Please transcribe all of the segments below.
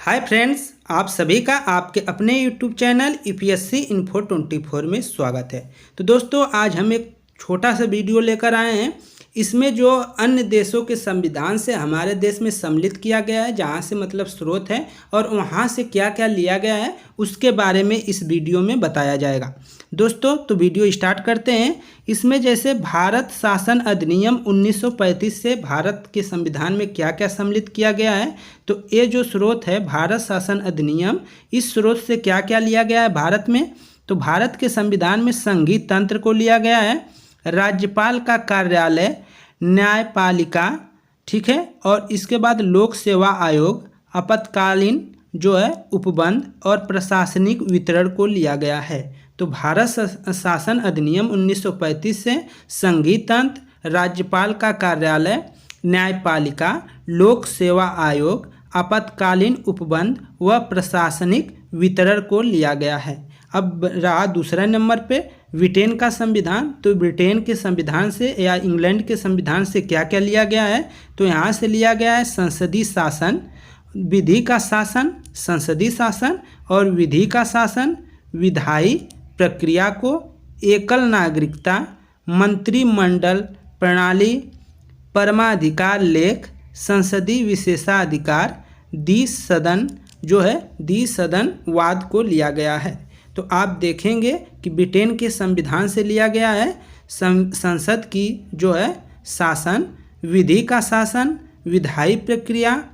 Hi friends, आप सभी का आपके अपने यूट्यूब चैनल यूपीएससी इन्फो 24 में स्वागत है। तो दोस्तों, आज हम एक छोटा सा वीडियो लेकर आए हैं। इसमें जो अन्य देशों के संविधान से हमारे देश में सम्मिलित किया गया है, जहाँ से मतलब स्रोत है और वहाँ से क्या क्या लिया गया है, उसके बारे में इस वीडियो में बताया जाएगा। दोस्तों, तो वीडियो स्टार्ट करते हैं। इसमें जैसे भारत शासन अधिनियम 1935 से भारत के संविधान में क्या क्या सम्मिलित किया गया है, तो ये जो स्रोत है भारत शासन अधिनियम, इस स्रोत से क्या क्या लिया गया है भारत में। तो भारत के संविधान में संघीय तंत्र को लिया गया है, राज्यपाल का कार्यालय, न्यायपालिका, ठीक है, और इसके बाद लोक सेवा आयोग, आपातकालीन जो है उपबंध और प्रशासनिक वितरण को लिया गया है। तो भारत शासन अधिनियम 1935 से संघीय तंत्र, राज्यपाल का कार्यालय, न्यायपालिका, लोक सेवा आयोग, आपातकालीन उपबंध व प्रशासनिक वितरण को लिया गया है। अब रहा दूसरा नंबर पे ब्रिटेन का संविधान। तो ब्रिटेन के संविधान से या इंग्लैंड के संविधान से क्या क्या लिया गया है, तो यहाँ से लिया गया है संसदीय शासन, विधि का शासन, संसदीय शासन और विधि का शासन, विधायी प्रक्रिया को, एकल नागरिकता, मंत्रिमंडल प्रणाली, परमाधिकार लेख, संसदीय विशेषाधिकार, द्विसदन जो है द्विसदनवाद को लिया गया है। तो आप देखेंगे कि ब्रिटेन के संविधान से लिया गया है संसद की जो है शासन, विधि का शासन, विधायी प्रक्रिया,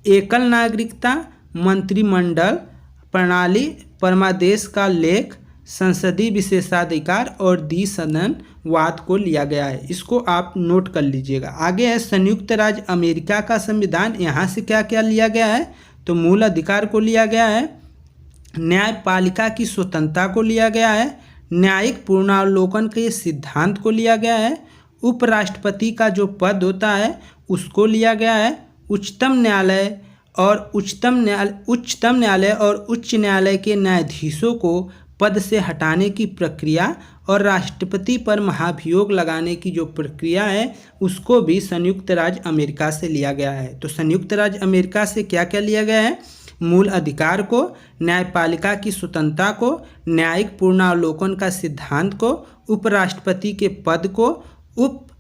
एकल नागरिकता, मंत्रिमंडल प्रणाली, परमादेश का लेख, संसदीय विशेषाधिकार और द्विसदनवाद को लिया गया है। इसको आप नोट कर लीजिएगा। आगे है संयुक्त राज्य अमेरिका का संविधान। यहाँ से क्या क्या लिया गया है, तो मूल अधिकार को लिया गया है, न्यायपालिका की स्वतंत्रता को लिया गया है, न्यायिक पुनरावलोकन के सिद्धांत को लिया गया है, उपराष्ट्रपति का जो पद होता है उसको लिया गया है, उच्चतम न्यायालय और उच्च न्यायालय के न्यायाधीशों को पद से हटाने की प्रक्रिया और राष्ट्रपति पर महाभियोग लगाने की जो प्रक्रिया है उसको भी संयुक्त राज्य अमेरिका से लिया गया है। तो संयुक्त राज्य अमेरिका से क्या क्या लिया गया है, मूल अधिकार को, न्यायपालिका की स्वतंत्रता को, न्यायिक पुनरावलोकन का सिद्धांत को, उपराष्ट्रपति के पद को,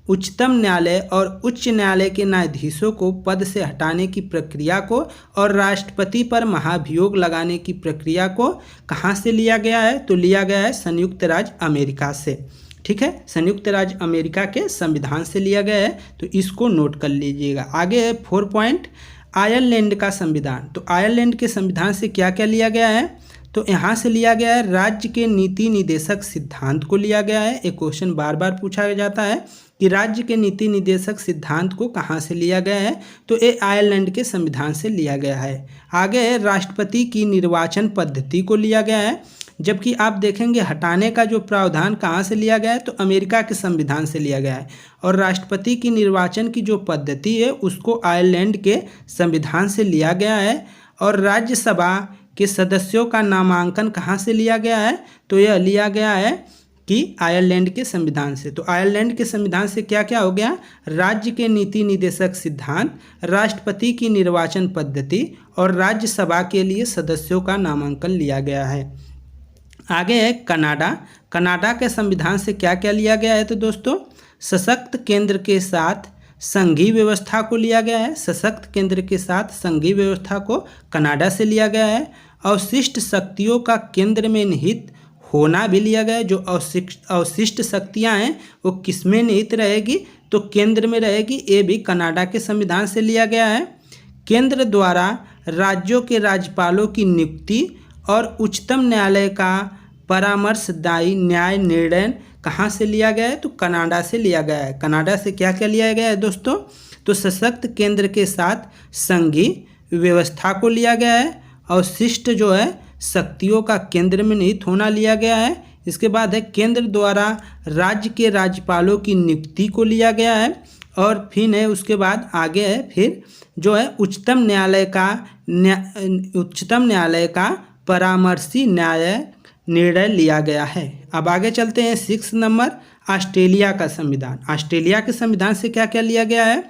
उच्चतम न्यायालय और उच्च न्यायालय के न्यायाधीशों को पद से हटाने की प्रक्रिया को और राष्ट्रपति पर महाभियोग लगाने की प्रक्रिया को कहाँ से लिया गया है, तो लिया गया है संयुक्त राज्य अमेरिका से। ठीक है, संयुक्त राज्य अमेरिका के संविधान से लिया गया है। तो इसको नोट कर लीजिएगा। आगे है 4 पॉइंट, आयरलैंड का संविधान। तो आयरलैंड के संविधान से क्या क्या लिया गया है, तो यहाँ से लिया गया है राज्य के नीति निदेशक सिद्धांत को लिया गया है। एक क्वेश्चन बार बार पूछा जाता है कि राज्य के नीति निदेशक सिद्धांत को कहाँ से लिया गया है, तो ये आयरलैंड के संविधान से लिया गया है। आगे है राष्ट्रपति की निर्वाचन पद्धति को लिया गया है। जबकि आप देखेंगे हटाने का जो प्रावधान कहाँ से लिया गया है, तो अमेरिका के संविधान से लिया गया है। और राष्ट्रपति की निर्वाचन की जो पद्धति है उसको आयरलैंड के संविधान से लिया गया है। और राज्यसभा के सदस्यों का नामांकन कहाँ से लिया गया है, तो यह लिया गया है कि आयरलैंड के संविधान से। तो आयरलैंड के संविधान से क्या क्या हो गया, राज्य के नीति निदेशक सिद्धांत, राष्ट्रपति की निर्वाचन पद्धति और राज्यसभा के लिए सदस्यों का नामांकन लिया गया है। आगे है कनाडा। कनाडा के संविधान से क्या क्या लिया गया है, तो दोस्तों सशक्त केंद्र के साथ संघीय व्यवस्था को लिया गया है। सशक्त केंद्र के साथ संघीय व्यवस्था को कनाडा से लिया गया है। अवशिष्ट शक्तियों का केंद्र में निहित होना भी लिया गया है। जो अवशिष्ट शक्तियां हैं वो किस में निहित रहेगी, तो केंद्र में रहेगी। ये भी कनाडा के संविधान से लिया गया है। केंद्र द्वारा राज्यों के राज्यपालों की नियुक्ति और उच्चतम न्यायालय का परामर्शदायी न्याय निर्णय कहाँ से लिया गया है, तो कनाडा से लिया गया है। कनाडा से क्या क्या लिया गया है दोस्तों, तो सशक्त केंद्र के साथ संघीय व्यवस्था को लिया गया है। अवशिष्ट जो है शक्तियों का केंद्र में निहित होना लिया गया है। इसके बाद है केंद्र द्वारा राज्य के राज्यपालों की नियुक्ति को लिया गया है। और फिर है उसके बाद आगे है फिर जो है उच्चतम न्यायालय का परामर्शी न्याय निर्णय लिया गया है। अब आगे चलते हैं 6 नंबर, ऑस्ट्रेलिया का संविधान। ऑस्ट्रेलिया के संविधान से क्या क्या लिया गया है,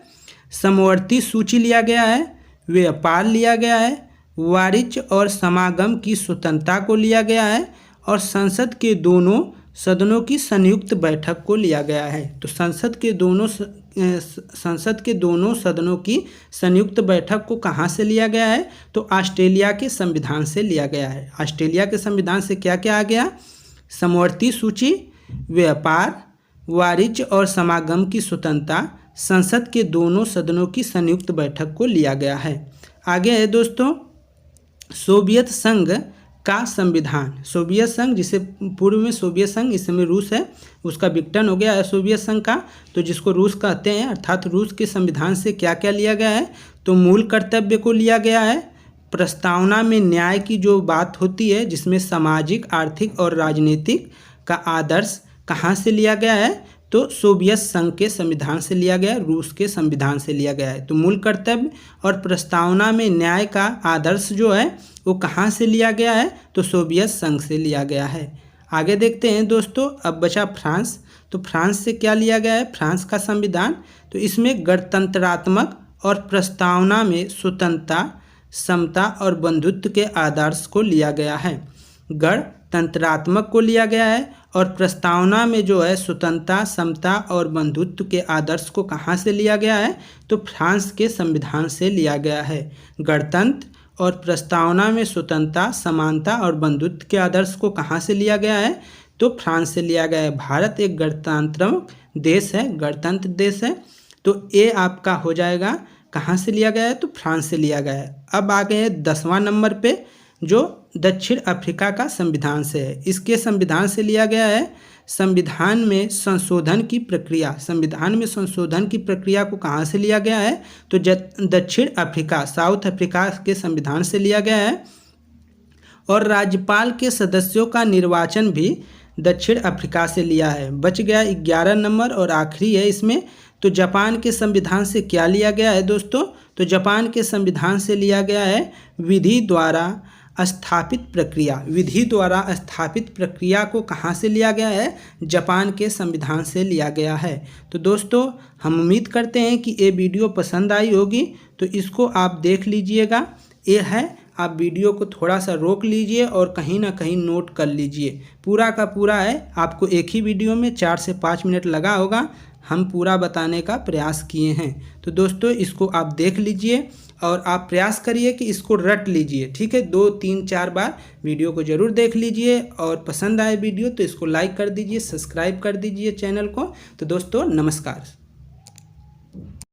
समवर्ती सूची लिया गया है, व्यापार लिया गया है, वाणिज्य और समागम की स्वतंत्रता को लिया गया है और संसद के दोनों सदनों की संयुक्त बैठक को लिया गया है। तो संसद के दोनों सदनों की संयुक्त बैठक को कहाँ से लिया गया है? तो ऑस्ट्रेलिया के संविधान से लिया गया है। ऑस्ट्रेलिया के संविधान से क्या क्या आ गया? समवर्ती सूची, व्यापार, वाणिज्य और समागम की स्वतंत्रता, संसद के दोनों सदनों की संयुक्त बैठक को लिया गया है। आगे है दोस्तों सोवियत संघ का संविधान। सोवियत संघ, जिसे पूर्व में सोवियत संघ, इस समय रूस है, उसका विघटन हो गया है सोवियत संघ का, तो जिसको रूस कहते हैं, अर्थात रूस के संविधान से क्या क्या लिया गया है? तो मूल कर्तव्य को लिया गया है। प्रस्तावना में न्याय की जो बात होती है, जिसमें सामाजिक, आर्थिक और राजनीतिक का आदर्श कहाँ से लिया गया है? तो सोवियत संघ के संविधान से लिया गया है, रूस के संविधान से लिया गया है। तो मूल कर्तव्य और प्रस्तावना में न्याय का आदर्श जो है वो कहाँ से लिया गया है? तो सोवियत संघ से लिया गया है। आगे देखते हैं दोस्तों, अब बचा फ्रांस। तो फ्रांस से क्या लिया गया है? फ्रांस का संविधान, तो इसमें गणतंत्रात्मक और प्रस्तावना में स्वतंत्रता, समता और बंधुत्व के आदर्श को लिया गया है। गणतंत्रात्मक को लिया गया है और प्रस्तावना में जो है स्वतंत्रता, समता और बंधुत्व के आदर्श को कहाँ से लिया गया है? तो फ्रांस के संविधान से लिया गया है। गणतंत्र और प्रस्तावना में स्वतंत्रता, समानता और बंधुत्व के आदर्श को कहाँ से लिया गया है? तो फ्रांस से लिया गया है। भारत एक गणतंत्र देश है, गणतंत्र देश है, तो ये आपका हो जाएगा कहाँ से लिया गया है? तो फ्रांस से लिया गया है। अब आ गए 10वां नंबर पे, जो दक्षिण अफ्रीका का संविधान से है। इसके संविधान से लिया गया है। संविधान में संशोधन की प्रक्रिया, संविधान में संशोधन की प्रक्रिया को कहाँ से लिया गया है? तो दक्षिण अफ्रीका, साउथ अफ्रीका के संविधान से लिया गया है। और राज्यपाल के सदस्यों का निर्वाचन भी दक्षिण अफ्रीका से लिया है। बच गया 11 नंबर और आखिरी है इसमें। तो जापान के संविधान से क्या लिया गया है दोस्तों? तो जापान के संविधान से लिया गया है विधि द्वारा स्थापित प्रक्रिया। विधि द्वारा स्थापित प्रक्रिया को कहाँ से लिया गया है? जापान के संविधान से लिया गया है। तो दोस्तों हम उम्मीद करते हैं कि ये वीडियो पसंद आई होगी, तो इसको आप देख लीजिएगा। ये है, आप वीडियो को थोड़ा सा रोक लीजिए और कहीं ना कहीं नोट कर लीजिए। पूरा का पूरा है, आपको एक ही वीडियो में 4 से 5 मिनट लगा होगा, हम पूरा बताने का प्रयास किए हैं। तो दोस्तों इसको आप देख लीजिए और आप प्रयास करिए कि इसको रट लीजिए, ठीक है। 2, 3, 4 बार वीडियो को ज़रूर देख लीजिए और पसंद आए वीडियो तो इसको लाइक कर दीजिए, सब्सक्राइब कर दीजिए चैनल को। तो दोस्तों नमस्कार।